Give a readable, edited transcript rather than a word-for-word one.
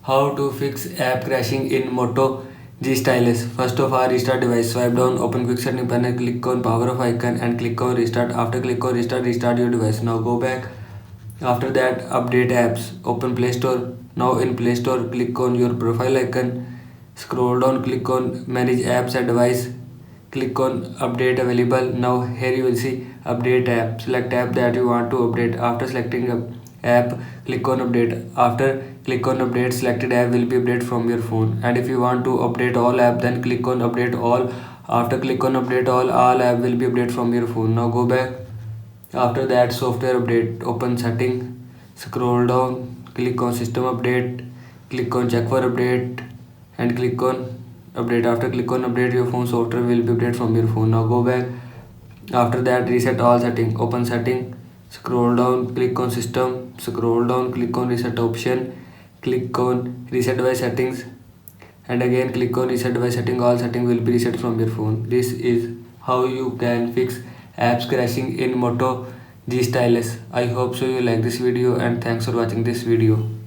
How to fix app crashing in Moto G Stylus. First of all, restart device. Swipe down, open quick setting panel, click on power off icon and click on restart. After click on restart, restart your device. Now go back. After that, update apps. Open Play Store. Now in Play Store, click on your profile icon. Scroll down, click on manage apps and device. Click on update available. Now here you will see update app. Select app that you want to update. After selecting app, click on update. After click on update, selected app will be updated from your phone. And if you want to update all app, then click on update all. After click on update all app will be updated from your phone. Now go back. After that, software update. Open setting, scroll down, click on system update, click on check for update and click on update. After click on update, your phone software will be updated from your phone. Now go back. After that, reset all setting. Open setting, scroll down, click on system, scroll down, click on reset option, click on reset device settings and again click on reset device setting. All setting will be reset from your phone. This is how you can fix apps crashing in Moto G Stylus. I hope so you like this video and thanks for watching this video.